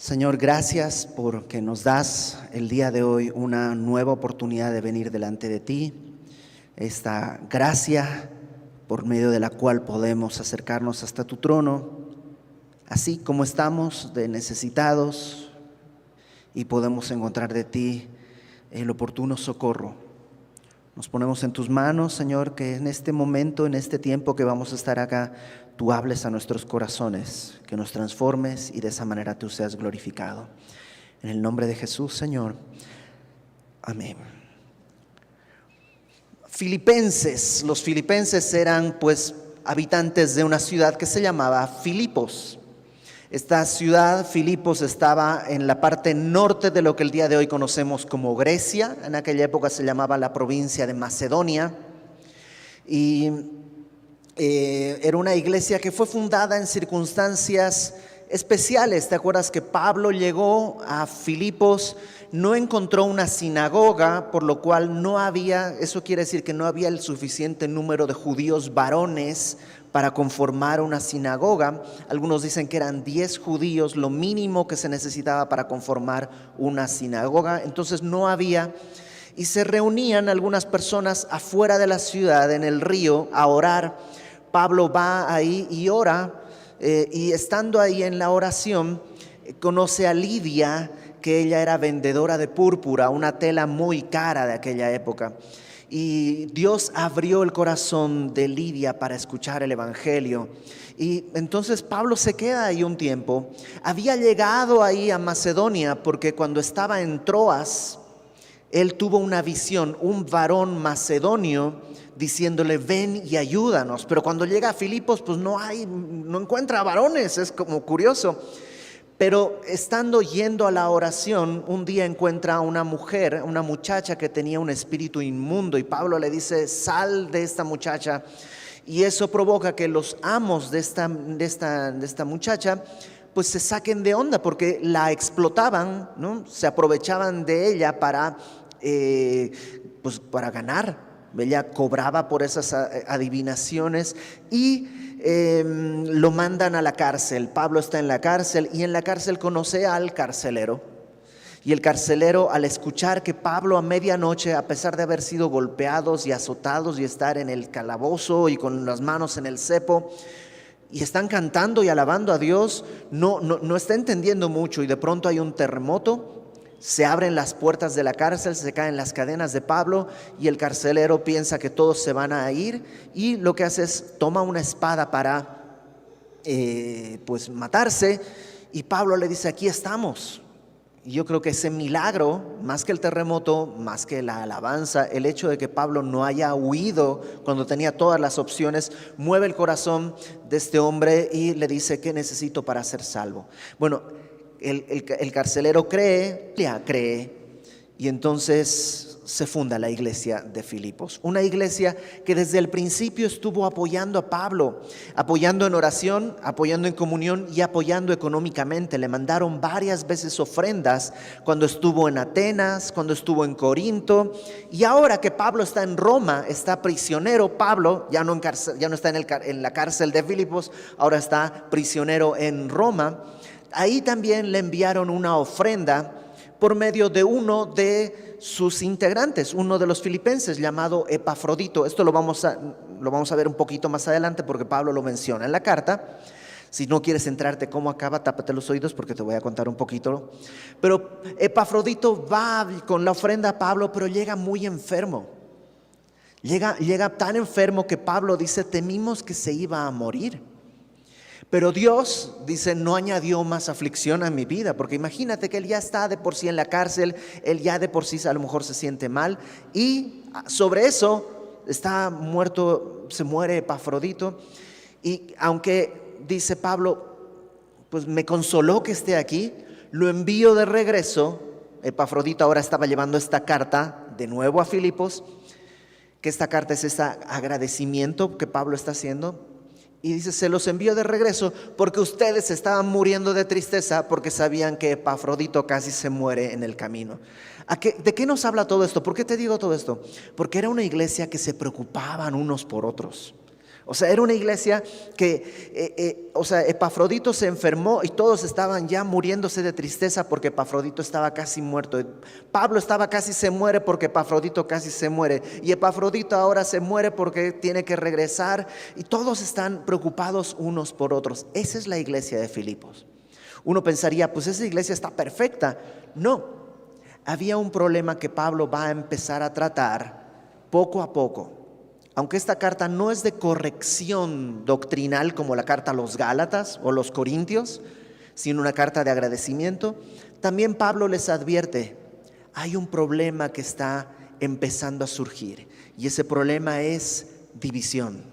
Señor, gracias porque nos das el día de hoy una nueva oportunidad de venir delante de ti. Esta gracia por medio de la cual podemos acercarnos hasta tu trono, así como estamos de necesitados, y podemos encontrar de ti el oportuno socorro. Nos ponemos en tus manos, Señor, que en este momento, en este tiempo que vamos a estar acá, tú hables a nuestros corazones, que nos transformes y de esa manera tú seas glorificado. En el nombre de Jesús, Señor. Amén. Filipenses. Los filipenses eran pues habitantes de una ciudad que se llamaba Filipos. Esta ciudad, Filipos, estaba en la parte norte de lo que el día de hoy conocemos como Grecia. En aquella época se llamaba la provincia de Macedonia. Y era una iglesia que fue fundada en circunstancias especiales. ¿Te acuerdas que Pablo llegó a Filipos? No encontró una sinagoga, por lo cual no había, eso quiere decir que no había el suficiente número de judíos varones para conformar una sinagoga. Algunos dicen que eran 10 judíos, lo mínimo que se necesitaba para conformar una sinagoga. Entonces no había, y se reunían algunas personas afuera de la ciudad, en el río, a orar. Pablo va ahí y ora, y estando ahí en la oración, conoce a Lidia, que ella era vendedora de púrpura, una tela muy cara de aquella época. Y Dios abrió el corazón de Lidia para escuchar el evangelio. Y entonces Pablo se queda ahí un tiempo. Había llegado ahí a Macedonia porque cuando estaba en Troas, él tuvo una visión, un varón macedonio diciéndole: ven y ayúdanos. Pero cuando llega a Filipos, pues no encuentra varones, es como curioso. Pero estando yendo a la oración, un día encuentra a una mujer, una muchacha que tenía un espíritu inmundo, y Pablo le dice: sal de esta muchacha. Y eso provoca que los amos de esta muchacha pues se saquen de onda, porque la explotaban, ¿no? Se aprovechaban de ella para ganar. Ella cobraba por esas adivinaciones y lo mandan a la cárcel. Pablo está en la cárcel y en la cárcel conoce al carcelero. Y el carcelero, al escuchar que Pablo a medianoche, a pesar de haber sido golpeados y azotados y estar en el calabozo y con las manos en el cepo, y están cantando y alabando a Dios, no está entendiendo mucho, y de pronto hay un terremoto. Se abren las puertas de la cárcel, se caen las cadenas de Pablo y el carcelero piensa que todos se van a ir, y lo que hace es toma una espada para matarse, y Pablo le dice: aquí estamos. Y yo creo que ese milagro, más que el terremoto, más que la alabanza, el hecho de que Pablo no haya huido cuando tenía todas las opciones, mueve el corazón de este hombre y le dice: ¿qué necesito para ser salvo? Bueno, el carcelero cree, y entonces se funda la iglesia de Filipos. Una iglesia que desde el principio estuvo apoyando a Pablo, apoyando en oración, apoyando en comunión y apoyando económicamente. Le mandaron varias veces ofrendas cuando estuvo en Atenas, cuando estuvo en Corinto, y ahora que Pablo está en Roma, está prisionero. Pablo ya no está en la cárcel de Filipos, ahora está prisionero en Roma. Ahí también le enviaron una ofrenda por medio de uno de sus integrantes, uno de los filipenses, llamado Epafrodito. Esto lo vamos a ver un poquito más adelante, porque Pablo lo menciona en la carta. Si no quieres entrarte cómo acaba, tápate los oídos porque te voy a contar un poquito. Pero Epafrodito va con la ofrenda a Pablo, pero llega muy enfermo. Llega tan enfermo que Pablo dice: temimos que se iba a morir. Pero Dios, dice, no añadió más aflicción a mi vida, porque imagínate que él ya está de por sí en la cárcel, él ya de por sí a lo mejor se siente mal, y sobre eso está muerto, se muere Epafrodito. Y aunque, dice Pablo, pues me consoló que esté aquí, lo envío de regreso. Epafrodito ahora estaba llevando esta carta de nuevo a Filipos, que esta carta es ese agradecimiento que Pablo está haciendo. Y dice: se los envío de regreso porque ustedes estaban muriendo de tristeza porque sabían que Epafrodito casi se muere en el camino. ¿De qué nos habla todo esto? ¿Por qué te digo todo esto? Porque era una iglesia que se preocupaban unos por otros. O sea, era una iglesia que, Epafrodito se enfermó y todos estaban ya muriéndose de tristeza porque Epafrodito estaba casi muerto. Pablo estaba casi se muere porque Epafrodito casi se muere. Y Epafrodito ahora se muere porque tiene que regresar. Y todos están preocupados unos por otros. Esa es la iglesia de Filipos. Uno pensaría, pues esa iglesia está perfecta. No, había un problema que Pablo va a empezar a tratar poco a poco. Aunque esta carta no es de corrección doctrinal como la carta a los Gálatas o los Corintios, sino una carta de agradecimiento, también Pablo les advierte, hay un problema que está empezando a surgir y ese problema es división.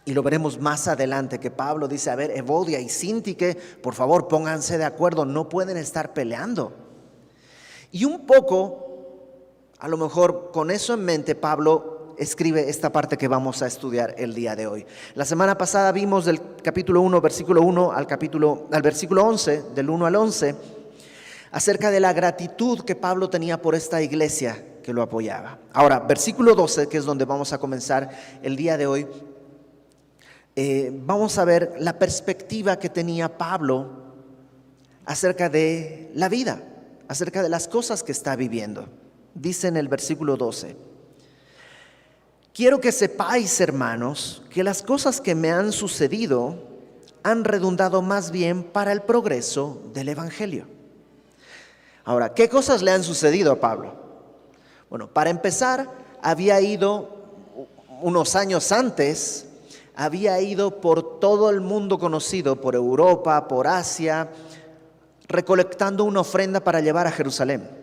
Y lo veremos más adelante, que Pablo dice, a ver, Evodia y Síntique, por favor pónganse de acuerdo, no pueden estar peleando. Y un poco, a lo mejor con eso en mente, Pablo escribe esta parte que vamos a estudiar el día de hoy. La semana pasada vimos del capítulo 1, versículo 1 al versículo 11, del 1 al 11, acerca de la gratitud que Pablo tenía por esta iglesia que lo apoyaba. Ahora, versículo 12, que es donde vamos a comenzar el día de hoy, vamos a ver la perspectiva que tenía Pablo acerca de la vida, acerca de las cosas que está viviendo. Dice en el versículo 12, quiero que sepáis, hermanos, que las cosas que me han sucedido han redundado más bien para el progreso del Evangelio. Ahora, ¿qué cosas le han sucedido a Pablo? Bueno, para empezar, había ido unos años antes, había ido por todo el mundo conocido, por Europa, por Asia, recolectando una ofrenda para llevar a Jerusalén.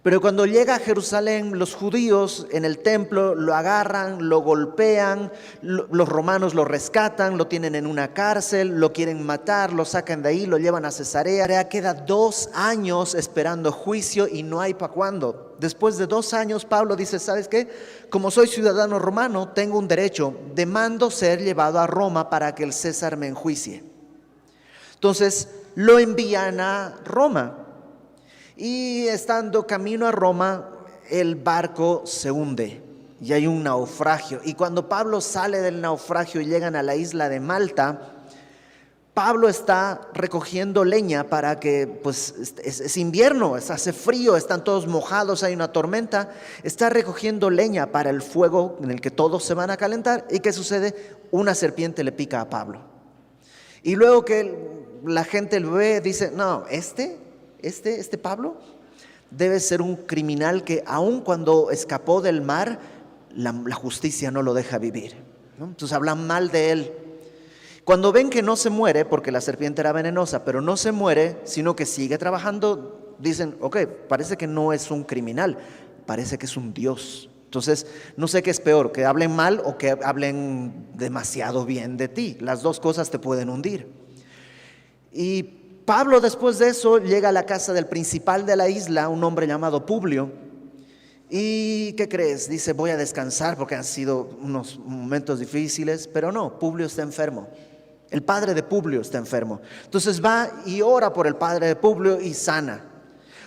Pero cuando llega a Jerusalén, los judíos en el templo lo agarran, lo golpean, los romanos lo rescatan, lo tienen en una cárcel, lo quieren matar, lo sacan de ahí, lo llevan a Cesarea. Queda 2 años esperando juicio y no hay para cuándo. Después de 2 años, Pablo dice, ¿sabes qué? Como soy ciudadano romano, tengo un derecho, demando ser llevado a Roma para que el César me enjuicie. Entonces lo envían a Roma. Y estando camino a Roma, el barco se hunde y hay un naufragio. Y cuando Pablo sale del naufragio y llegan a la isla de Malta, Pablo está recogiendo leña para que, pues es invierno, hace frío, están todos mojados, hay una tormenta. Está recogiendo leña para el fuego en el que todos se van a calentar. ¿Y qué sucede? Una serpiente le pica a Pablo. Y luego que la gente lo ve, dice, no, este Pablo debe ser un criminal que aun cuando escapó del mar, la justicia no lo deja vivir, ¿no? Entonces hablan mal de él. Cuando ven que no se muere, porque la serpiente era venenosa, pero no se muere, sino que sigue trabajando, dicen, ok, parece que no es un criminal, parece que es un Dios. Entonces, no sé qué es peor, que hablen mal o que hablen demasiado bien de ti. Las dos cosas te pueden hundir. Y Pablo después de eso llega a la casa del principal de la isla, un hombre llamado Publio. ¿Y qué crees? Dice, voy a descansar porque han sido unos momentos difíciles, pero no, Publio está enfermo. El padre de Publio está enfermo. Entonces va y ora por el padre de Publio y sana.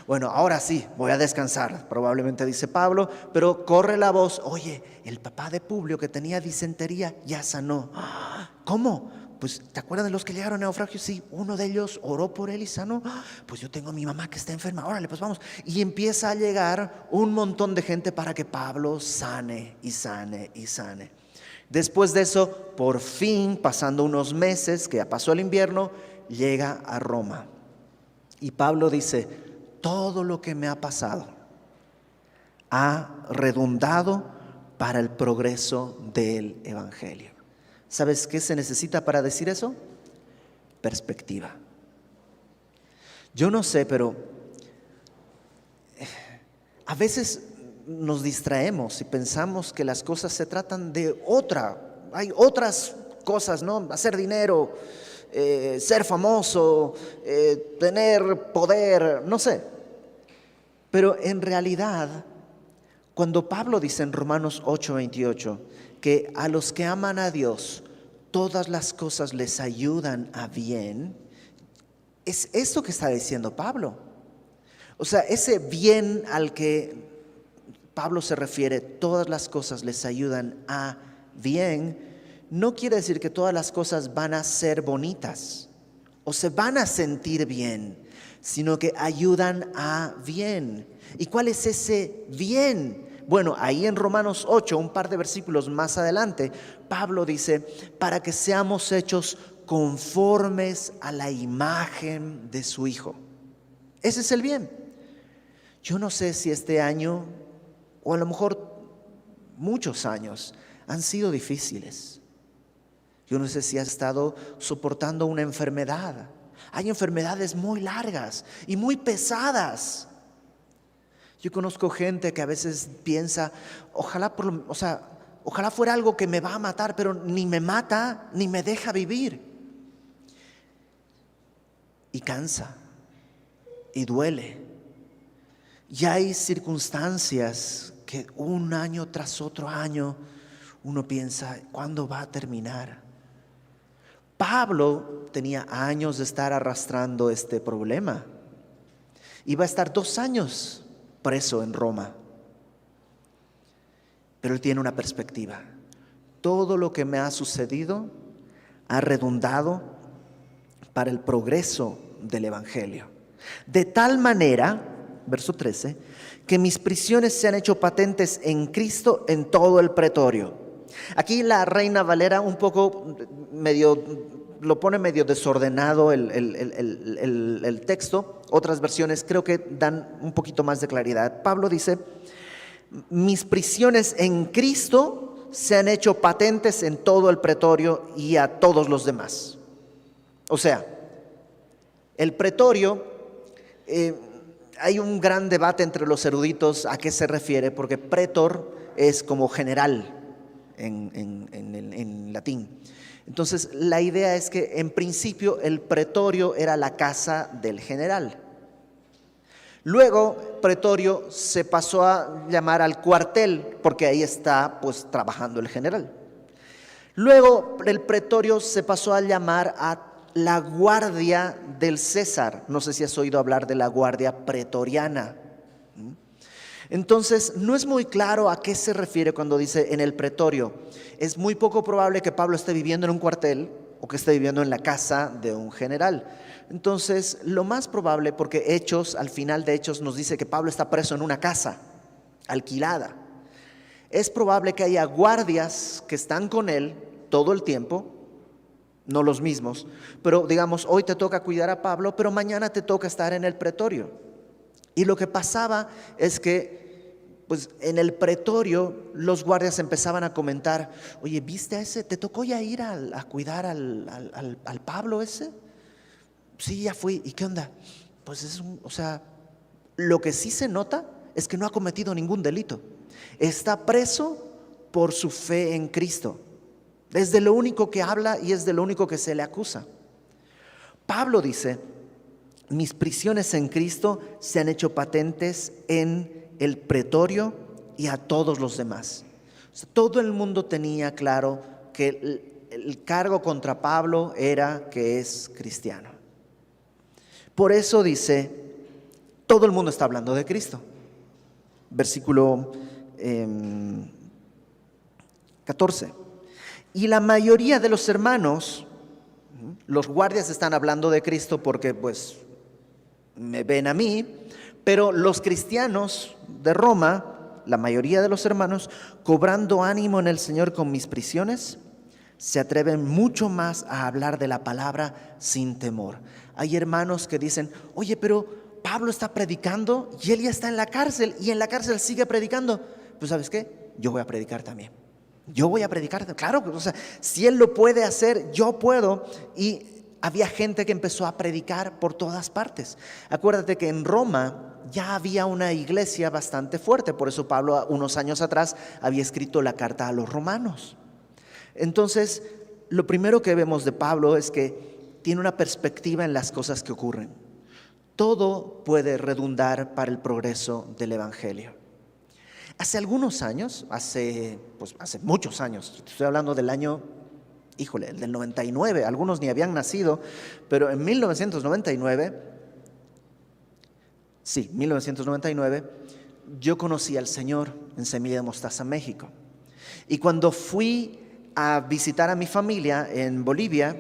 Bueno, ahora sí, voy a descansar, probablemente dice Pablo, pero corre la voz, oye, el papá de Publio que tenía disentería ya sanó. ¿Cómo? Pues, ¿te acuerdas de los que llegaron a naufragio? Sí, uno de ellos oró por él y sanó. Pues yo tengo a mi mamá que está enferma, órale, pues vamos. Y empieza a llegar un montón de gente para que Pablo sane y sane y sane. Después de eso, por fin, pasando unos meses, que ya pasó el invierno, llega a Roma. Y Pablo dice, todo lo que me ha pasado ha redundado para el progreso del Evangelio. ¿Sabes qué se necesita para decir eso? Perspectiva. Yo no sé, pero a veces nos distraemos y pensamos que las cosas se tratan de hay otras cosas, ¿no? Hacer dinero, ser famoso, tener poder, no sé. Pero en realidad, cuando Pablo dice en Romanos 8:28 que a los que aman a Dios todas las cosas les ayudan a bien, es esto que está diciendo Pablo. O sea, ese bien al que Pablo se refiere, todas las cosas les ayudan a bien, no quiere decir que todas las cosas van a ser bonitas o se van a sentir bien, sino que ayudan a bien. ¿Y cuál es ese bien? Bueno, ahí en Romanos 8, un par de versículos más adelante, Pablo dice, para que seamos hechos conformes a la imagen de su Hijo. Ese es el bien. Yo no sé si este año, o a lo mejor muchos años, han sido difíciles. Yo no sé si has estado soportando una enfermedad. Hay enfermedades muy largas y muy pesadas. Yo conozco gente que a veces piensa, ojalá fuera algo que me va a matar, pero ni me mata, ni me deja vivir. Y cansa, y duele. Y hay circunstancias que un año tras otro año uno piensa, ¿cuándo va a terminar? Pablo tenía años de estar arrastrando este problema. Iba a estar 2 años preso en Roma. Pero él tiene una perspectiva. Todo lo que me ha sucedido ha redundado para el progreso del Evangelio. De tal manera, verso 13, que mis prisiones se han hecho patentes en Cristo en todo el pretorio. Aquí la Reina Valera un poco lo pone medio desordenado el texto. Otras versiones creo que dan un poquito más de claridad. Pablo dice, mis prisiones en Cristo se han hecho patentes en todo el pretorio y a todos los demás. O sea, el pretorio, hay un gran debate entre los eruditos a qué se refiere, porque pretor es como general en latín. Entonces la idea es que en principio el pretorio era la casa del general. Luego pretorio se pasó a llamar al cuartel, porque ahí está pues trabajando el general. Luego el pretorio se pasó a llamar a la guardia del César. No sé si has oído hablar de la guardia pretoriana. Entonces, no es muy claro a qué se refiere cuando dice en el pretorio. Es muy poco probable que Pablo esté viviendo en un cuartel o que esté viviendo en la casa de un general. Entonces, lo más probable, porque al final de Hechos nos dice que Pablo está preso en una casa alquilada. Es probable que haya guardias que están con él todo el tiempo, no los mismos, pero digamos, hoy te toca cuidar a Pablo, pero mañana te toca estar en el pretorio. Y lo que pasaba es que pues en el pretorio los guardias empezaban a comentar, oye, ¿viste a ese? ¿Te tocó ya ir a cuidar al Pablo ese? Sí, ya fui. ¿Y qué onda? Pues lo que sí se nota es que no ha cometido ningún delito. Está preso por su fe en Cristo. Es de lo único que habla y es de lo único que se le acusa. Pablo dice, mis prisiones en Cristo se han hecho patentes en el pretorio y a todos los demás. O sea, todo el mundo tenía claro que el cargo contra Pablo era que es cristiano. Por eso dice, todo el mundo está hablando de Cristo. Versículo 14. Y la mayoría de los hermanos, los guardias están hablando de Cristo porque pues me ven a mí, pero los cristianos de Roma, la mayoría de los hermanos, cobrando ánimo en el Señor con mis prisiones, se atreven mucho más a hablar de la palabra sin temor. Hay hermanos que dicen, oye, pero Pablo está predicando y él ya está en la cárcel y en la cárcel sigue predicando. Pues ¿sabes qué? Yo voy a predicar también. Yo voy a predicar, claro, si él lo puede hacer, yo puedo. Y había gente que empezó a predicar por todas partes. Acuérdate que en Roma ya había una iglesia bastante fuerte, por eso Pablo unos años atrás había escrito la carta a los romanos. Entonces, lo primero que vemos de Pablo es que tiene una perspectiva en las cosas que ocurren. Todo puede redundar para el progreso del Evangelio. Hace algunos años, hace muchos años, estoy hablando del año, del 99, algunos ni habían nacido, pero en 1999, yo conocí al Señor en Semilla de Mostaza, México. Y cuando fui a visitar a mi familia en Bolivia.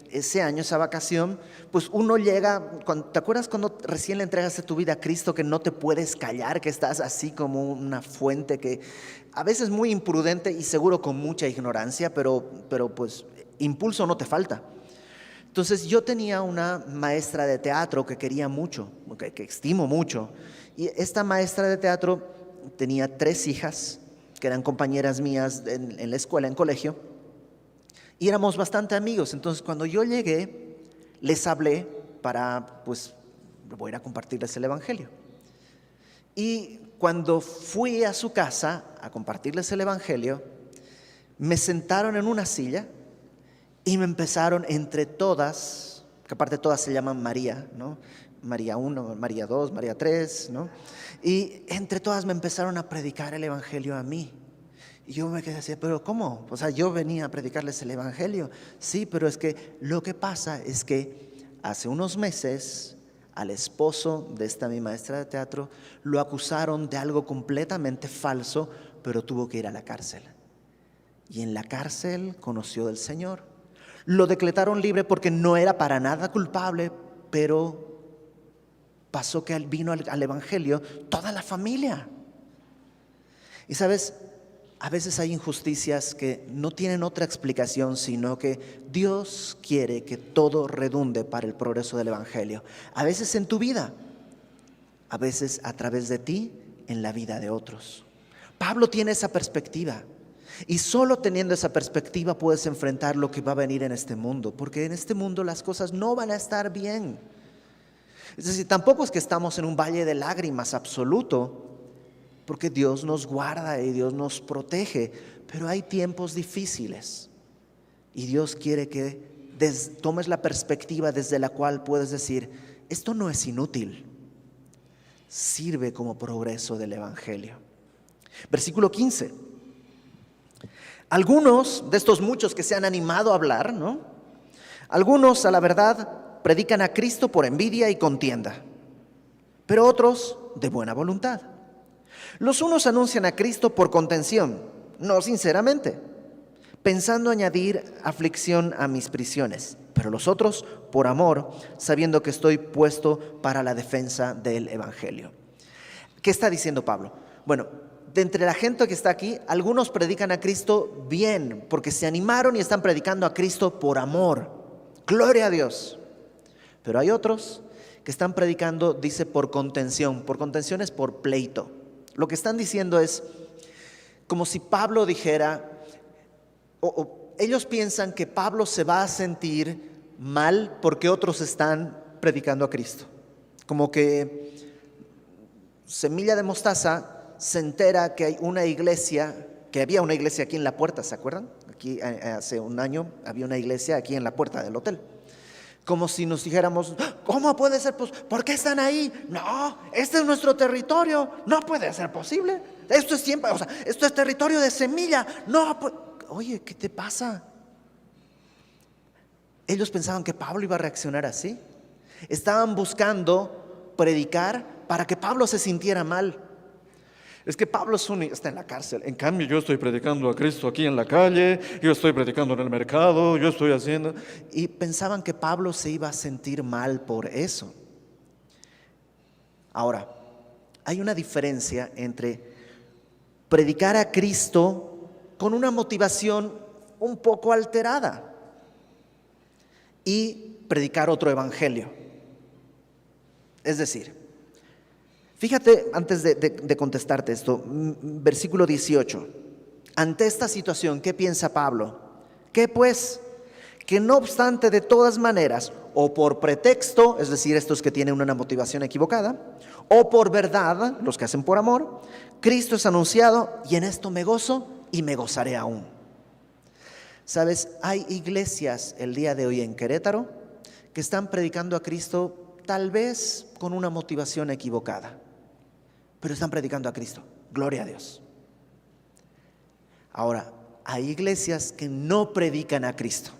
Ese año, esa vacación, pues uno llega, ¿te acuerdas cuando recién le entregaste tu vida a Cristo, que no te puedes callar, que estás así como una fuente, que a veces muy imprudente y seguro con mucha ignorancia, pero pues impulso no te falta? Entonces yo tenía una maestra de teatro que quería mucho, que estimo mucho, y esta maestra de teatro tenía 3 hijas que eran compañeras mías en la escuela, en colegio, y éramos bastante amigos. Entonces cuando yo llegué, les hablé para, pues, voy a ir a compartirles el Evangelio. Y cuando fui a su casa a compartirles el Evangelio, me sentaron en una silla y me empezaron entre todas, que aparte todas se llaman María, ¿no? María 1, María 2, María 3, ¿no? Y entre todas me empezaron a predicar el Evangelio a mí. Y yo me quedé así, ¿pero cómo? O sea, yo venía a predicarles el Evangelio. Sí, pero es que lo que pasa es que hace unos meses al esposo de esta mi maestra de teatro lo acusaron de algo completamente falso, pero tuvo que ir a la cárcel. Y en la cárcel conoció del Señor. Lo decretaron libre porque no era para nada culpable, pero pasó que vino al Evangelio toda la familia. Y sabes, a veces hay injusticias que no tienen otra explicación, sino que Dios quiere que todo redunde para el progreso del Evangelio. A veces en tu vida, a veces a través de ti, en la vida de otros. Pablo tiene esa perspectiva. Y solo teniendo esa perspectiva puedes enfrentar lo que va a venir en este mundo, porque en este mundo las cosas no van a estar bien. Es decir, tampoco es que estamos en un valle de lágrimas absoluto, porque Dios nos guarda y Dios nos protege, pero hay tiempos difíciles y Dios quiere que tomes la perspectiva desde la cual puedes decir, esto no es inútil, sirve como progreso del Evangelio. Versículo 15. Algunos de estos muchos que se han animado a hablar, ¿no? Algunos, a la verdad, predican a Cristo por envidia y contienda, pero otros de buena voluntad. Los unos anuncian a Cristo por contención, no sinceramente, pensando añadir aflicción a mis prisiones, pero los otros por amor, sabiendo que estoy puesto para la defensa del Evangelio. ¿Qué está diciendo Pablo? Bueno, de entre la gente que está aquí, algunos predican a Cristo bien, porque se animaron y están predicando a Cristo por amor. Gloria a Dios. Pero hay otros que están predicando, dice, por contención. Por contención es por pleito. Lo que están diciendo es como si Pablo dijera, ellos piensan que Pablo se va a sentir mal porque otros están predicando a Cristo. Como que Semilla de Mostaza se entera que hay una iglesia, que había una iglesia aquí en la puerta, ¿se acuerdan? Aquí hace un año había una iglesia aquí en la puerta del hotel. Como si nos dijéramos, ¿cómo puede ser? Pues, ¿por qué están ahí? No, este es nuestro territorio, no puede ser posible. Esto es siempre, o sea, esto es territorio de Semilla. No, pues, oye, ¿qué te pasa? Ellos pensaban que Pablo iba a reaccionar así. Estaban buscando predicar para que Pablo se sintiera mal. Es que Pablo está en la cárcel. En cambio, yo estoy predicando a Cristo aquí en la calle, yo estoy predicando en el mercado, yo estoy haciendo. Y pensaban que Pablo se iba a sentir mal por eso. Ahora, hay una diferencia entre predicar a Cristo con una motivación un poco alterada y predicar otro evangelio. Es decir, fíjate, antes de contestarte esto, versículo 18. Ante esta situación, ¿qué piensa Pablo? ¿Qué pues? Que no obstante, de todas maneras, o por pretexto, es decir, estos que tienen una motivación equivocada, o por verdad, los que hacen por amor, Cristo es anunciado y en esto me gozo y me gozaré aún. ¿Sabes? Hay iglesias el día de hoy en Querétaro que están predicando a Cristo tal vez con una motivación equivocada, pero están predicando a Cristo. Gloria a Dios. Ahora, hay iglesias que no predican a Cristo.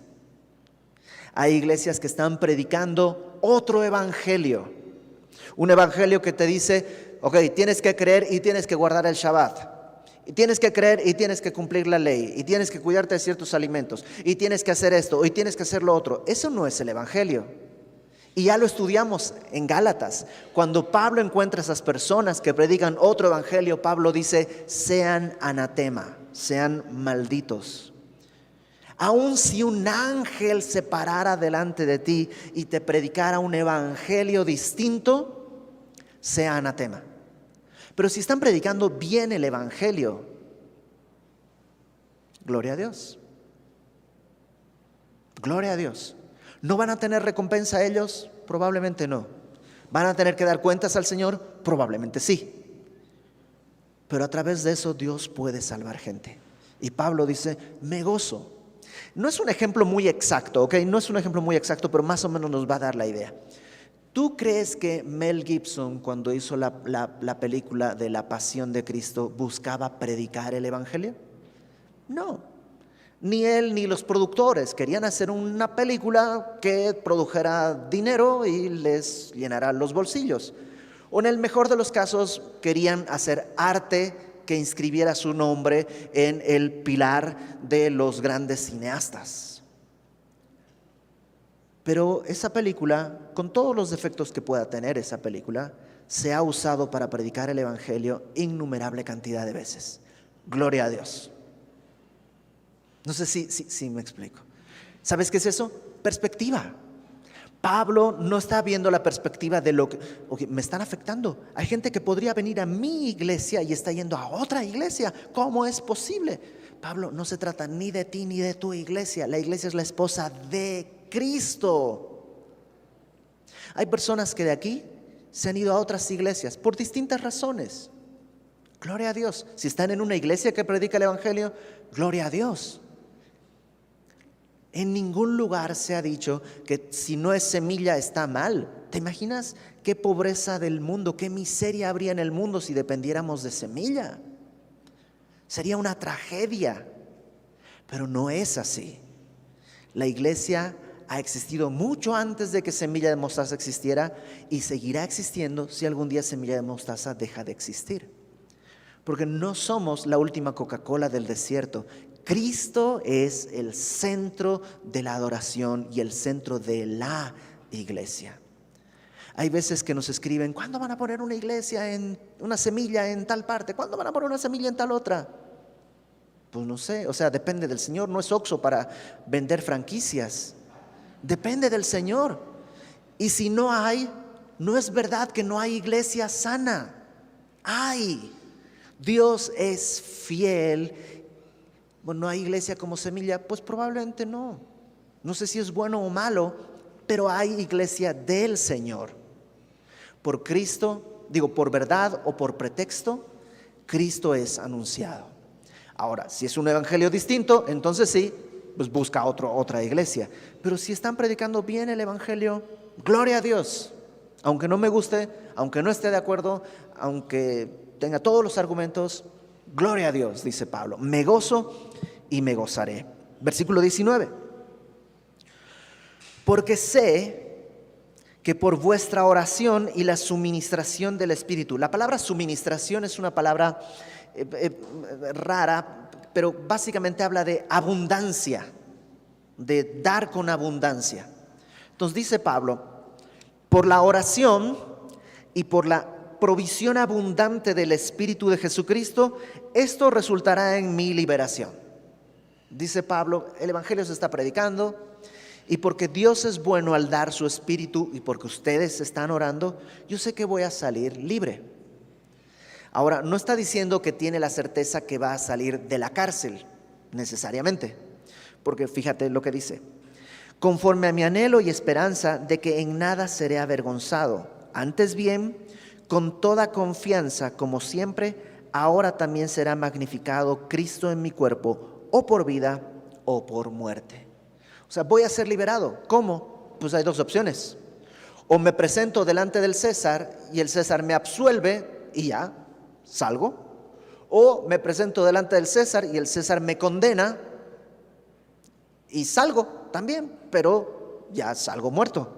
Hay iglesias que están predicando otro evangelio. Un evangelio que te dice, ok, tienes que creer y tienes que guardar el Shabbat. Y tienes que creer y tienes que cumplir la ley y tienes que cuidarte de ciertos alimentos y tienes que hacer esto y tienes que hacer lo otro. Eso no es el evangelio. Y ya lo estudiamos en Gálatas. Cuando Pablo encuentra a esas personas que predican otro evangelio, Pablo dice: sean anatema, sean malditos. Aun si un ángel se parara delante de ti y te predicara un evangelio distinto, sea anatema. Pero si están predicando bien el evangelio, gloria a Dios. Gloria a Dios. ¿No van a tener recompensa ellos? Probablemente no. ¿Van a tener que dar cuentas al Señor? Probablemente sí. Pero a través de eso Dios puede salvar gente. Y Pablo dice: me gozo. No es un ejemplo muy exacto, ¿ok? No es un ejemplo muy exacto, pero más o menos nos va a dar la idea. ¿Tú crees que Mel Gibson, cuando hizo la película de La Pasión de Cristo, buscaba predicar el evangelio? No. Ni él ni los productores querían hacer una película que produjera dinero y les llenara los bolsillos. O en el mejor de los casos, querían hacer arte que inscribiera su nombre en el pilar de los grandes cineastas. Pero esa película, con todos los defectos que pueda tener esa película, se ha usado para predicar el evangelio innumerable cantidad de veces. Gloria a Dios. No sé si me explico. ¿Sabes qué es eso? Perspectiva. Pablo no está viendo la perspectiva de lo que me están afectando. Hay gente que podría venir a mi iglesia y está yendo a otra iglesia. ¿Cómo es posible? Pablo, no se trata ni de ti ni de tu iglesia. La iglesia es la esposa de Cristo. Hay personas que de aquí se han ido a otras iglesias por distintas razones. Gloria a Dios. Si están en una iglesia que predica el evangelio, gloria a Dios. En ningún lugar se ha dicho que si no es semilla está mal. ¿Te imaginas qué pobreza del mundo, qué miseria habría en el mundo si dependiéramos de semilla? Sería una tragedia. Pero no es así. La iglesia ha existido mucho antes de que Semilla de Mostaza existiera y seguirá existiendo si algún día Semilla de Mostaza deja de existir. Porque no somos la última Coca-Cola del desierto. Cristo es el centro de la adoración y el centro de la iglesia. Hay veces que nos escriben: ¿cuándo van a poner una iglesia una semilla en tal parte? ¿Cuándo van a poner una semilla en tal otra? Pues no sé, depende del Señor. No es Oxxo para vender franquicias. Depende del Señor. Y si no hay, no es verdad que no hay iglesia sana. Hay. Dios es fiel. Bueno, ¿no hay iglesia como Semilla? Pues probablemente no. No sé si es bueno o malo, pero hay iglesia del Señor. Por Cristo, por verdad o por pretexto, Cristo es anunciado. Ahora, si es un evangelio distinto, entonces sí, pues busca otra iglesia. Pero si están predicando bien el evangelio, gloria a Dios. Aunque no me guste, aunque no esté de acuerdo, aunque tenga todos los argumentos, gloria a Dios, dice Pablo. Me gozo y me gozaré. Versículo 19. Porque sé que por vuestra oración y la suministración del Espíritu. La palabra suministración es una palabra rara, pero básicamente habla de abundancia, de dar con abundancia. Entonces dice Pablo: por la oración y por la provisión abundante del Espíritu de Jesucristo, esto resultará en mi liberación. Dice Pablo, el evangelio se está predicando, y porque Dios es bueno al dar su Espíritu y porque ustedes están orando, yo sé que voy a salir libre. Ahora, no está diciendo que tiene la certeza que va a salir de la cárcel, necesariamente, porque fíjate lo que dice: conforme a mi anhelo y esperanza de que en nada seré avergonzado, antes bien, con toda confianza, como siempre, ahora también será magnificado Cristo en mi cuerpo, o por vida o por muerte. Voy a ser liberado. ¿Cómo? Pues hay dos opciones. O me presento delante del César y el César me absuelve y ya, salgo. O me presento delante del César y el César me condena y salgo también, pero ya salgo muerto,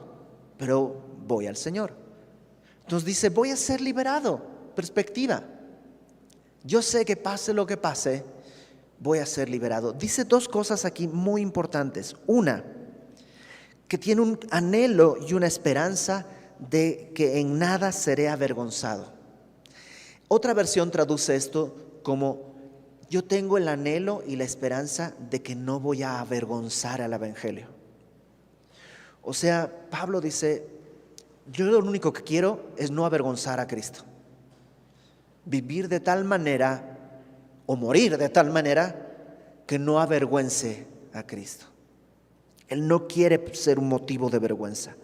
pero voy al Señor. Entonces dice: voy a ser liberado. Perspectiva. Yo sé que pase lo que pase, voy a ser liberado. Dice dos cosas aquí muy importantes. Una, que tiene un anhelo y una esperanza de que en nada seré avergonzado. Otra versión traduce esto como: yo tengo el anhelo y la esperanza de que no voy a avergonzar al evangelio. O sea, Pablo dice: yo lo único que quiero es no avergonzar a Cristo. Vivir de tal manera o morir de tal manera que no avergüence a Cristo. Él no quiere ser un motivo de vergüenza.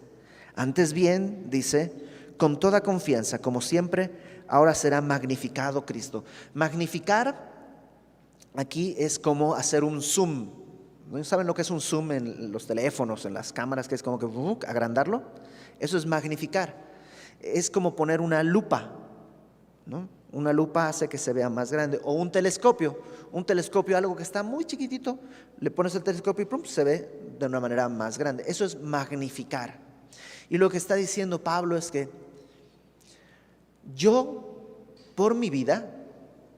Antes bien, dice, con toda confianza, como siempre, ahora será magnificado Cristo. Magnificar aquí es como hacer un zoom. ¿No saben lo que es un zoom en los teléfonos, en las cámaras, que es como que agrandarlo? Eso es magnificar. Es como poner una lupa, ¿no? Una lupa hace que se vea más grande. O un telescopio, algo que está muy chiquitito, le pones el telescopio y ¡pum!, se ve de una manera más grande. Eso es magnificar. Y lo que está diciendo Pablo es que yo, por mi vida,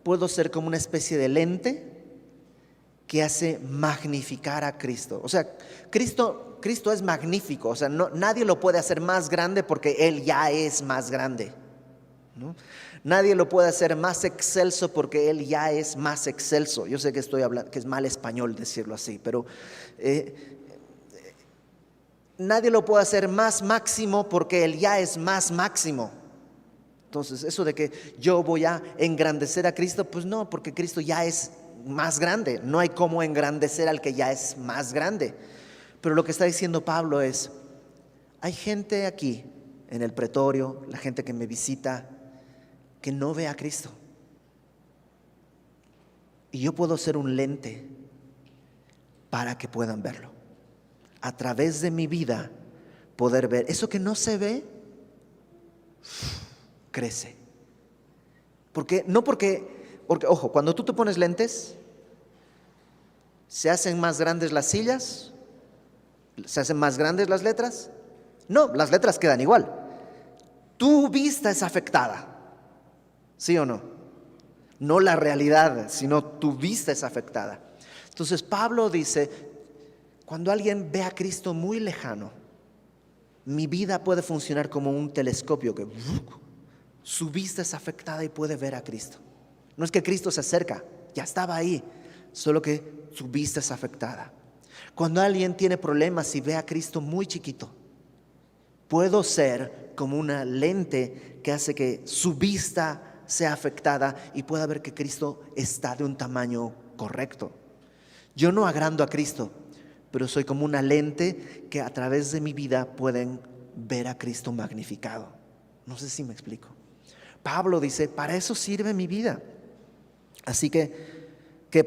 puedo ser como una especie de lente que hace magnificar a Cristo. O sea, Cristo es magnífico. O sea, nadie lo puede hacer más grande porque Él ya es más grande, ¿no? Nadie lo puede hacer más excelso porque Él ya es más excelso. Yo sé que estoy hablando, que es mal español decirlo así, pero nadie lo puede hacer más máximo porque Él ya es más máximo. Entonces, eso de que yo voy a engrandecer a Cristo, pues no, porque Cristo ya es más grande. No hay cómo engrandecer al que ya es más grande. Pero lo que está diciendo Pablo es: hay gente aquí en el pretorio, la gente que me visita, que no ve a Cristo. Y yo puedo ser un lente para que puedan verlo. A través de mi vida poder ver. Eso que no se ve, crece. Porque, ojo, cuando tú te pones lentes, ¿se hacen más grandes las sillas? ¿Se hacen más grandes las letras? No, las letras quedan igual. Tu vista es afectada, ¿sí o no? No la realidad, sino tu vista es afectada. Entonces Pablo dice: cuando alguien ve a Cristo muy lejano, mi vida puede funcionar como un telescopio que su vista es afectada y puede ver a Cristo. No es que Cristo se acerca, ya estaba ahí, solo que su vista es afectada. Cuando alguien tiene problemas y ve a Cristo muy chiquito, puedo ser como una lente que hace que su vista sea afectada y pueda ver que Cristo está de un tamaño correcto. Yo no agrando a Cristo, pero soy como una lente que a través de mi vida pueden ver a Cristo magnificado. No sé si me explico. Pablo dice: para eso sirve mi vida. Así que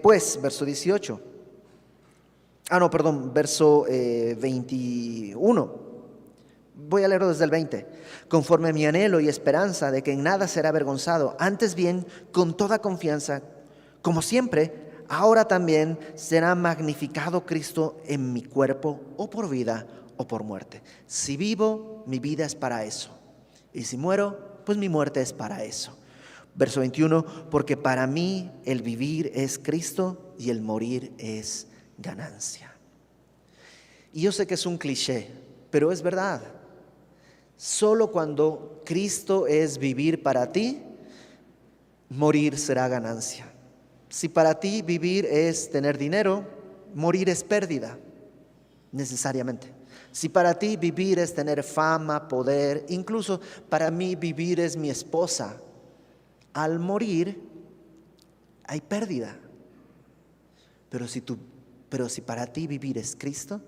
pues, verso 18. Verso 21. Voy a leerlo desde el 20. Conforme a mi anhelo y esperanza de que en nada será avergonzado, antes bien, con toda confianza, como siempre, ahora también será magnificado Cristo en mi cuerpo, o por vida o por muerte. Si vivo, mi vida es para eso. Y si muero, pues mi muerte es para eso. Verso 21, porque para mí el vivir es Cristo y el morir es ganancia. Y yo sé que es un cliché, pero es verdad. Solo cuando Cristo es vivir para ti, morir será ganancia. Si para ti vivir es tener dinero, morir es pérdida, necesariamente. Si para ti vivir es tener fama, poder, incluso para mí vivir es mi esposa, al morir hay pérdida. Pero si para ti vivir es Cristo,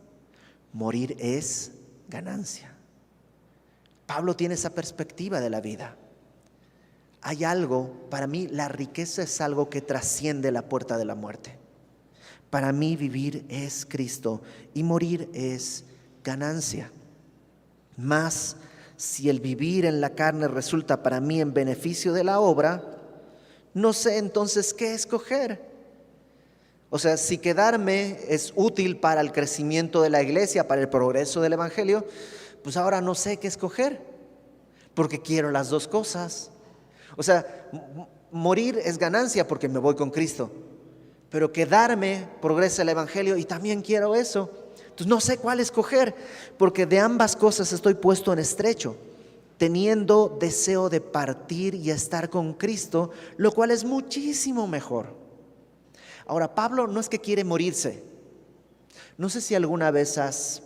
morir es ganancia. Pablo tiene esa perspectiva de la vida. Hay algo, para mí la riqueza es algo que trasciende la puerta de la muerte. Para mí vivir es Cristo y morir es ganancia. Mas si el vivir en la carne resulta para mí en beneficio de la obra, no sé entonces qué escoger. O sea, si quedarme es útil para el crecimiento de la iglesia, para el progreso del evangelio, pues ahora no sé qué escoger, porque quiero las dos cosas. O sea, morir es ganancia porque me voy con Cristo, pero quedarme progresa el Evangelio y también quiero eso. Entonces no sé cuál escoger, porque de ambas cosas estoy puesto en estrecho, teniendo deseo de partir y estar con Cristo, lo cual es muchísimo mejor. Ahora, Pablo no es que quiere morirse. No sé si alguna vez has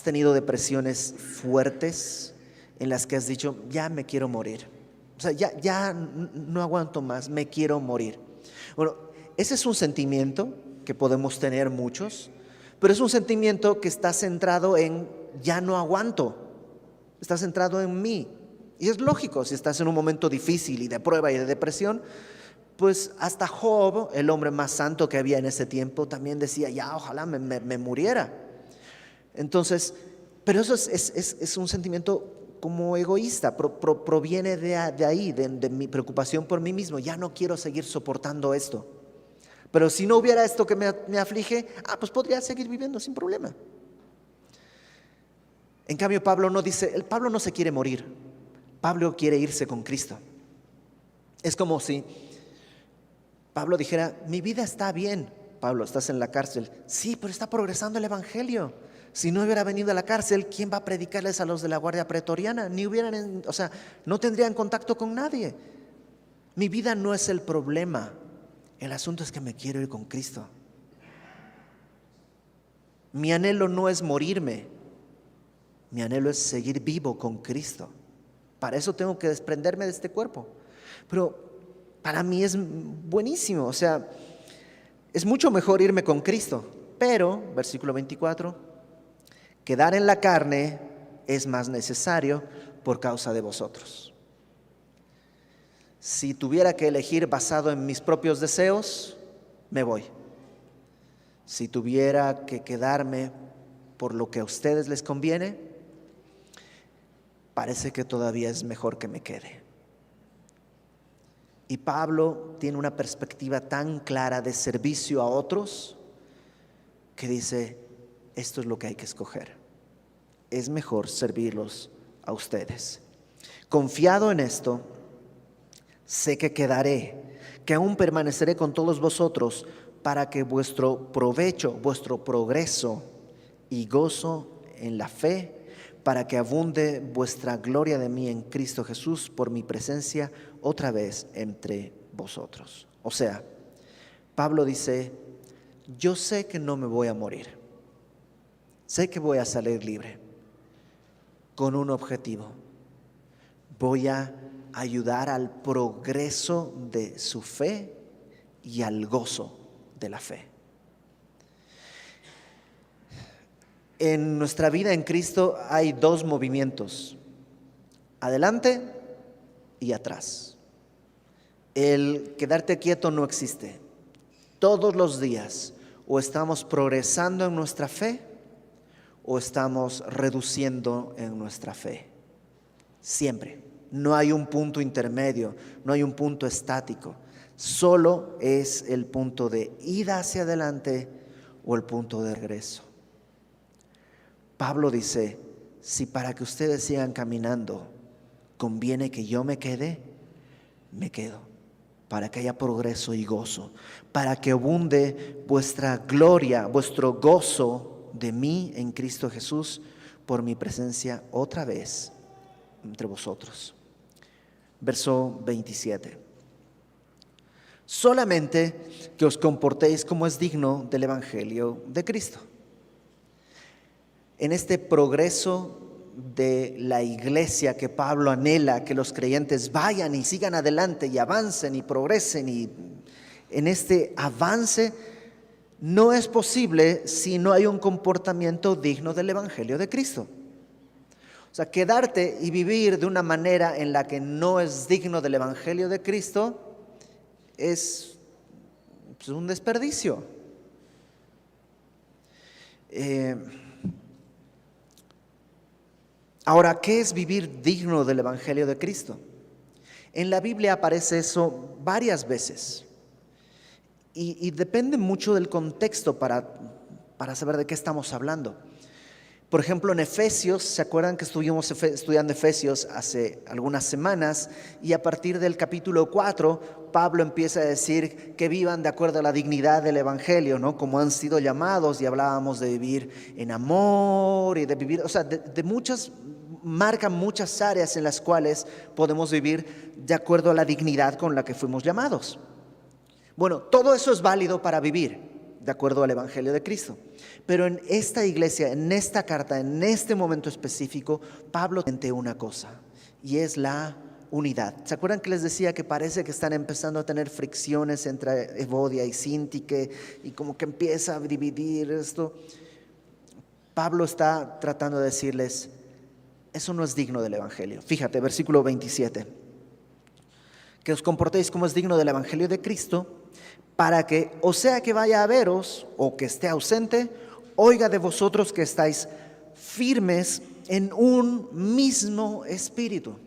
tenido depresiones fuertes en las que has dicho, ya me quiero morir. O sea, ya no aguanto más, me quiero morir. Bueno, ese es un sentimiento que podemos tener muchos, pero es un sentimiento que está centrado en ya no aguanto, está centrado en mí. Y es lógico, si estás en un momento difícil y de prueba y de depresión, pues hasta Job, el hombre más santo que había en ese tiempo, también decía, ya ojalá me muriera. Entonces, pero eso es un sentimiento como egoísta, proviene de ahí, de mi preocupación por mí mismo. Ya no quiero seguir soportando esto. Pero si no hubiera esto que me aflige, pues podría seguir viviendo sin problema. En cambio, Pablo no se quiere morir. Pablo quiere irse con Cristo. Es como si Pablo dijera, mi vida está bien. Pablo, estás en la cárcel. Sí, pero está progresando el Evangelio. Si no hubiera venido a la cárcel, ¿quién va a predicarles a los de la Guardia Pretoriana? No tendrían contacto con nadie. Mi vida no es el problema. El asunto es que me quiero ir con Cristo. Mi anhelo no es morirme. Mi anhelo es seguir vivo con Cristo. Para eso tengo que desprenderme de este cuerpo. Pero para mí es buenísimo. O sea, es mucho mejor irme con Cristo. Pero, versículo 24, quedar en la carne es más necesario por causa de vosotros. Si tuviera que elegir basado en mis propios deseos, me voy. Si tuviera que quedarme por lo que a ustedes les conviene, parece que todavía es mejor que me quede. Y Pablo tiene una perspectiva tan clara de servicio a otros que dice, esto es lo que hay que escoger. Es mejor servirlos a ustedes. Confiado en esto, sé que quedaré, que aún permaneceré con todos vosotros para que vuestro provecho, vuestro progreso y gozo en la fe, para que abunde vuestra gloria de mí en Cristo Jesús por mi presencia otra vez entre vosotros. O sea, Pablo dice, yo sé que no me voy a morir, sé que voy a salir libre con un objetivo. Voy a ayudar al progreso de su fe y al gozo de la fe. En nuestra vida en Cristo hay dos movimientos, adelante y atrás. El quedarte quieto no existe. Todos los días o estamos progresando en nuestra fe o estamos reduciendo en nuestra fe. Siempre. No hay un punto intermedio, no hay un punto estático. Solo es el punto de ida hacia adelante o el punto de regreso. Pablo dice, si para que ustedes sigan caminando conviene que yo me quede, me quedo, para que haya progreso y gozo, para que abunde vuestra gloria, vuestro gozo de mí en Cristo Jesús por mi presencia otra vez entre vosotros. Verso 27. Solamente que os comportéis como es digno del Evangelio de Cristo. En este progreso de la iglesia que Pablo anhela que los creyentes vayan y sigan adelante y avancen y progresen, y en este avance no es posible si no hay un comportamiento digno del Evangelio de Cristo. O sea, quedarte y vivir de una manera en la que no es digno del Evangelio de Cristo es un desperdicio. Ahora, ¿qué es vivir digno del Evangelio de Cristo? En la Biblia aparece eso varias veces y depende mucho del contexto para saber de qué estamos hablando. Por ejemplo, en Efesios, ¿se acuerdan que estuvimos estudiando Efesios hace algunas semanas? Y a partir del capítulo 4, Pablo empieza a decir que vivan de acuerdo a la dignidad del Evangelio, ¿no? Como han sido llamados, y hablábamos de vivir en amor y de vivir, o sea, marcan muchas áreas en las cuales podemos vivir de acuerdo a la dignidad con la que fuimos llamados. Bueno, todo eso es válido para vivir de acuerdo al Evangelio de Cristo. Pero en esta iglesia, en esta carta, en este momento específico, Pablo tiene una cosa, y es la unidad. ¿Se acuerdan que les decía que parece que están empezando a tener fricciones entre Evodia y Síntique, y como que empieza a dividir esto? Pablo está tratando de decirles, eso no es digno del Evangelio. Fíjate, versículo 27. Que os comportéis como es digno del Evangelio de Cristo, para que, o sea que vaya a veros o que esté ausente, oiga de vosotros que estáis firmes en un mismo espíritu.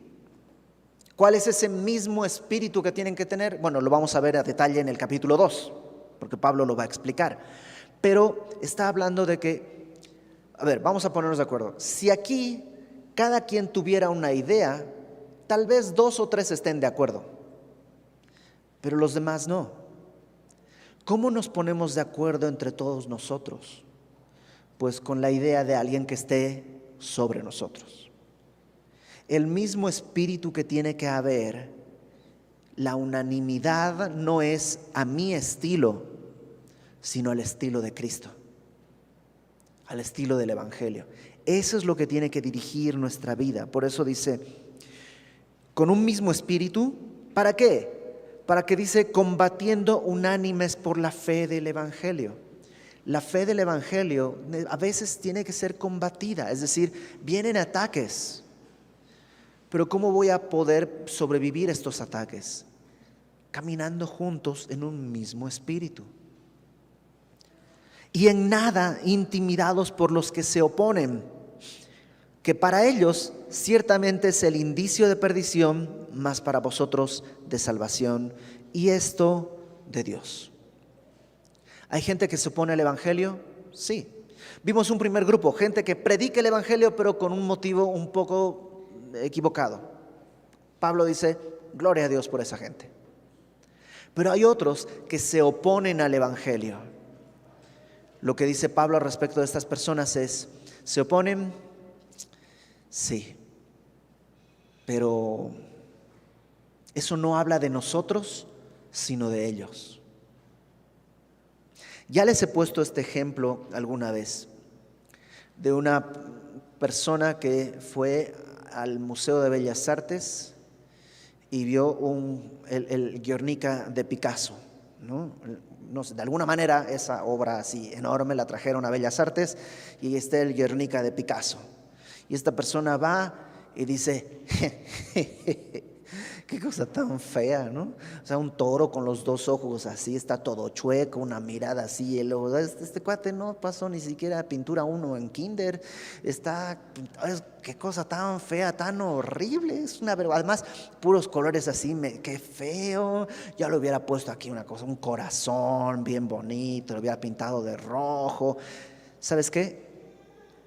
¿Cuál es ese mismo espíritu que tienen que tener? Bueno, lo vamos a ver a detalle en el capítulo 2, porque Pablo lo va a explicar. Pero está hablando de que, a ver, vamos a ponernos de acuerdo. Si aquí cada quien tuviera una idea, tal vez 2 o 3 estén de acuerdo, pero los demás no. ¿Cómo nos ponemos de acuerdo entre todos nosotros? Pues con la idea de alguien que esté sobre nosotros. El mismo espíritu que tiene que haber, la unanimidad no es a mi estilo, sino al estilo de Cristo, al estilo del Evangelio. Eso es lo que tiene que dirigir nuestra vida. Por eso dice, con un mismo espíritu, ¿para qué? Para que dice, combatiendo unánimes por la fe del Evangelio. La fe del Evangelio a veces tiene que ser combatida, es decir, vienen ataques. Pero ¿cómo voy a poder sobrevivir estos ataques? Caminando juntos en un mismo espíritu. Y en nada intimidados por los que se oponen, que para ellos ciertamente es el indicio de perdición, mas para vosotros de salvación, y esto de Dios. ¿Hay gente que se opone al Evangelio? Sí. Vimos un primer grupo, gente que predica el Evangelio pero con un motivo un poco equivocado. Pablo dice, gloria a Dios por esa gente. Pero hay otros que se oponen al Evangelio. Lo que dice Pablo al respecto de estas personas es, ¿se oponen? Sí, pero eso no habla de nosotros, sino de ellos. Ya les he puesto este ejemplo alguna vez de una persona que fue al Museo de Bellas Artes y vio el Guernica de Picasso, ¿no? No sé, de alguna manera esa obra así enorme la trajeron a Bellas Artes y ahí está el Guernica de Picasso. Y esta persona va y dice, qué cosa tan fea, ¿no? O sea, un toro con los 2 ojos así, está todo chueco, una mirada así. Y luego, este cuate no pasó ni siquiera pintura 1 en kinder. Qué cosa tan fea, tan horrible. Es una vergüenza. Además, puros colores así, qué feo. Ya le hubiera puesto aquí una cosa, un corazón bien bonito, lo hubiera pintado de rojo. ¿Sabes qué?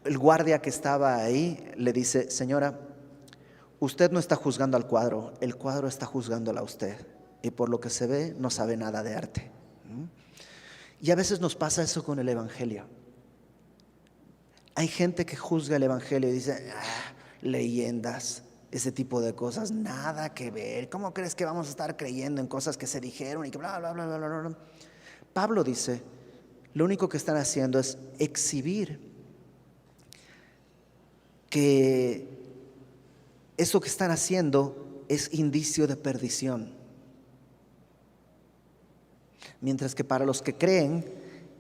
El guardia que estaba ahí le dice, señora, usted no está juzgando al cuadro, el cuadro está juzgándola a usted. Y por lo que se ve, no sabe nada de arte. Y a veces nos pasa eso con el Evangelio. Hay gente que juzga el Evangelio y dice, leyendas, ese tipo de cosas, nada que ver. ¿Cómo crees que vamos a estar creyendo en cosas que se dijeron y que bla, bla, bla, bla, bla, bla? Pablo dice, lo único que están haciendo es exhibir que eso que están haciendo es indicio de perdición. Mientras que para los que creen,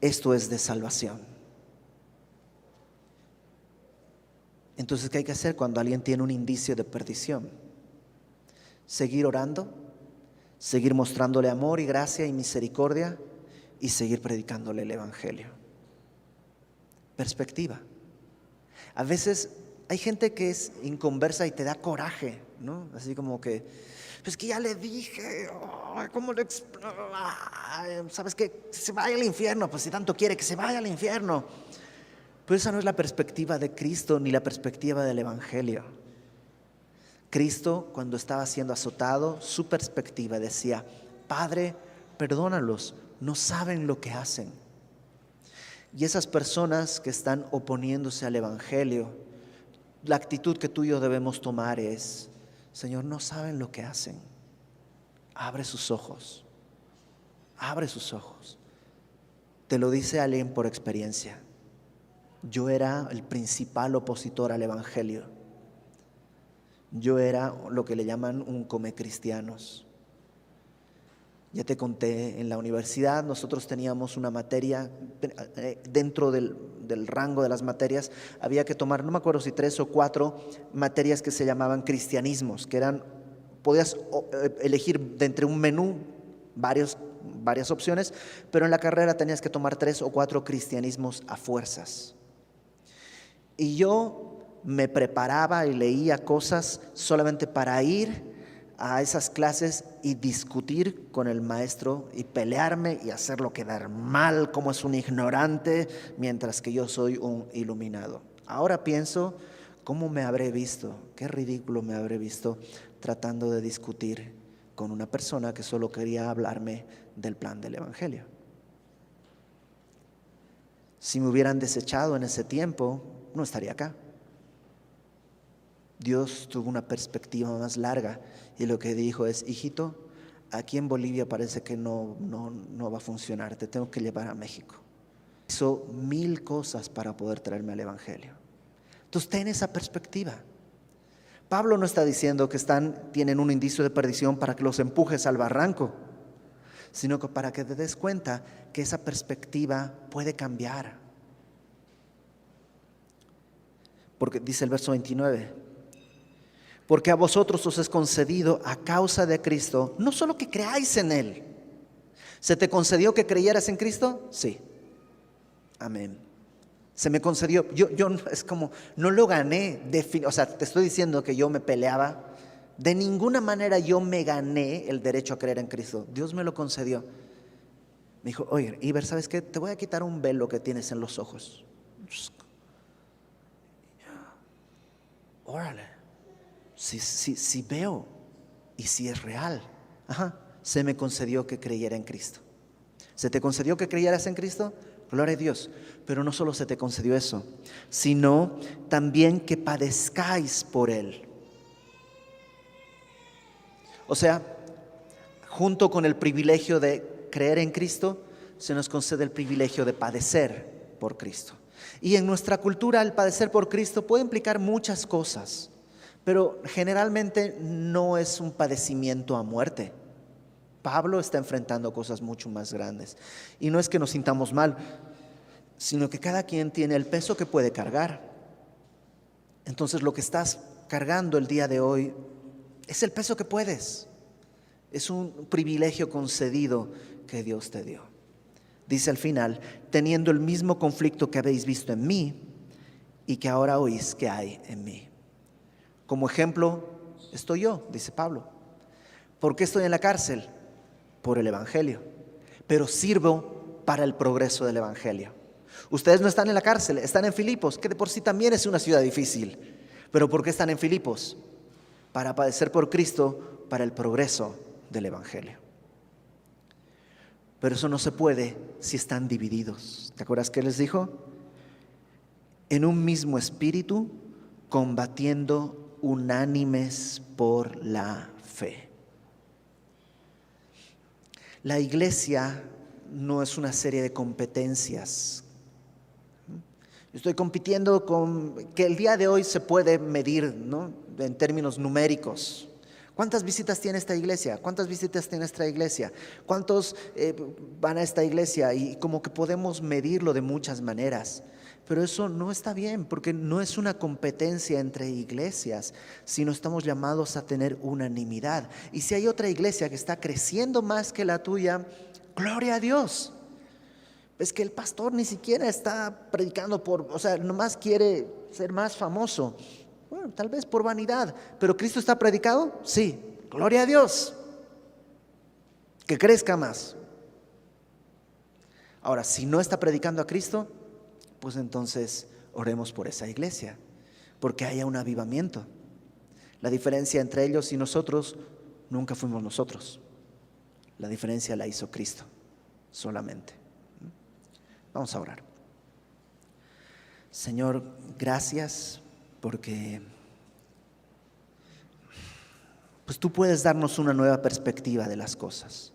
esto es de salvación. Entonces, ¿qué hay que hacer cuando alguien tiene un indicio de perdición? Seguir orando, seguir mostrándole amor y gracia y misericordia y seguir predicándole el Evangelio. Perspectiva. A veces hay gente que es inconversa y te da coraje, ¿no? Así como que, pues que ya le dije, ¿cómo le sabes qué? Se vaya al infierno, pues si tanto quiere que se vaya al infierno. Pero esa no es la perspectiva de Cristo ni la perspectiva del Evangelio. Cristo, cuando estaba siendo azotado, su perspectiva decía: Padre, perdónalos, no saben lo que hacen. Y esas personas que están oponiéndose al Evangelio, la actitud que tú y yo debemos tomar es: Señor, no saben lo que hacen. Abre sus ojos. Abre sus ojos. Te lo dice alguien por experiencia. Yo era el principal opositor al Evangelio. Yo era lo que le llaman un come cristianos. Ya te conté, en la universidad nosotros teníamos una materia, dentro del rango de las materias había que tomar, no me acuerdo si 3 o 4 materias que se llamaban cristianismos, que eran, podías elegir de entre un menú varias opciones, pero en la carrera tenías que tomar 3 o 4 cristianismos a fuerzas. Y yo me preparaba y leía cosas solamente para ir a esas clases y discutir con el maestro y pelearme y hacerlo quedar mal como es un ignorante, mientras que yo soy un iluminado. Ahora pienso, ¿cómo me habré visto? Qué ridículo me habré visto tratando de discutir con una persona que solo quería hablarme del plan del Evangelio. Si me hubieran desechado en ese tiempo, no estaría acá. Dios tuvo una perspectiva más larga y lo que dijo es: hijito, aquí en Bolivia parece que no va a funcionar, te tengo que llevar a México. Hizo 1000 cosas para poder traerme al Evangelio. Entonces ten esa perspectiva. Pablo no está diciendo que tienen un indicio de perdición para que los empujes al barranco, sino que para que te des cuenta que esa perspectiva puede cambiar. Porque dice el verso 29, porque a vosotros os es concedido a causa de Cristo, no solo que creáis en Él. ¿Se te concedió que creyeras en Cristo? Sí. Amén. Se me concedió. Yo es como, no lo gané. O sea, te estoy diciendo que yo me peleaba. De ninguna manera yo me gané el derecho a creer en Cristo. Dios me lo concedió. Me dijo: oye, Iber, ¿sabes qué? Te voy a quitar un velo que tienes en los ojos. Órale. Si veo y si es real. Se me concedió que creyera en Cristo. ¿Se te concedió que creyeras en Cristo? Gloria a Dios. Pero no solo se te concedió eso, sino también que padezcáis por Él. O sea, junto con el privilegio de creer en Cristo, se nos concede el privilegio de padecer por Cristo. Y en nuestra cultura el padecer por Cristo puede implicar muchas cosas, pero generalmente no es un padecimiento a muerte. Pablo está enfrentando cosas mucho más grandes. Y no es que nos sintamos mal, sino que cada quien tiene el peso que puede cargar. Entonces lo que estás cargando el día de hoy es el peso que puedes. Es un privilegio concedido que Dios te dio. Dice al final: teniendo el mismo conflicto que habéis visto en mí y que ahora oís que hay en mí. Como ejemplo estoy yo, dice Pablo. ¿Por qué estoy en la cárcel? Por el Evangelio. Pero sirvo para el progreso del Evangelio. Ustedes no están en la cárcel, están en Filipos, que de por sí también es una ciudad difícil. ¿Pero por qué están en Filipos? Para padecer por Cristo, para el progreso del Evangelio. Pero eso no se puede si están divididos. ¿Te acuerdas qué les dijo? En un mismo espíritu, combatiendo unánimes por la fe. La iglesia no es una serie de competencias. Estoy compitiendo con que el día de hoy se puede medir, ¿no?, en términos numéricos. ¿Cuántas visitas tiene esta iglesia? ¿Cuántas visitas tiene esta iglesia? ¿Cuántos van a esta iglesia? Y como que podemos medirlo de muchas maneras. Pero eso no está bien, porque no es una competencia entre iglesias, sino estamos llamados a tener unanimidad. Y si hay otra iglesia que está creciendo más que la tuya, gloria a Dios. Es que el pastor ni siquiera está predicando nomás quiere ser más famoso. Bueno, tal vez por vanidad, pero ¿Cristo está predicado? Sí, gloria a Dios. Que crezca más. Ahora, si no está predicando a Cristo, pues entonces oremos por esa iglesia, porque haya un avivamiento. La diferencia entre ellos y nosotros nunca fuimos nosotros. La diferencia la hizo Cristo solamente. Vamos a orar. Señor, gracias porque pues tú puedes darnos una nueva perspectiva de las cosas.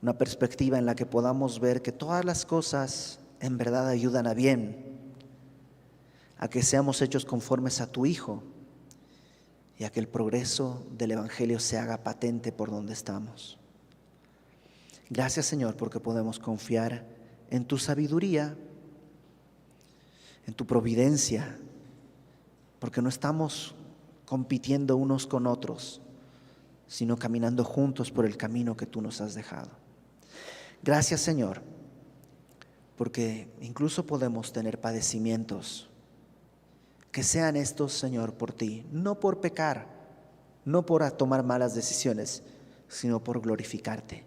Una perspectiva en la que podamos ver que todas las cosas en verdad ayudan a bien, a que seamos hechos conformes a tu Hijo y a que el progreso del Evangelio se haga patente por donde estamos. Gracias, Señor, porque podemos confiar en tu sabiduría, en tu providencia, porque no estamos compitiendo unos con otros, sino caminando juntos por el camino que tú nos has dejado. Gracias, Señor, porque incluso podemos tener padecimientos. Que sean estos, Señor, por ti, no por pecar, no por tomar malas decisiones, sino por glorificarte.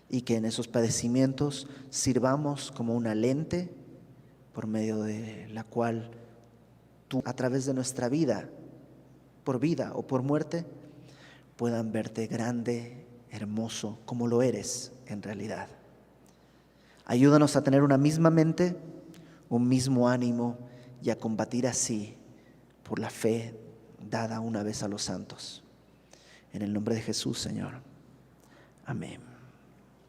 Y que en esos padecimientos sirvamos como una lente por medio de la cual tú, a través de nuestra vida, por vida o por muerte, puedan verte grande, hermoso, como lo eres en realidad. Ayúdanos a tener una misma mente, un mismo ánimo y a combatir así por la fe dada una vez a los santos. En el nombre de Jesús, Señor. Amén.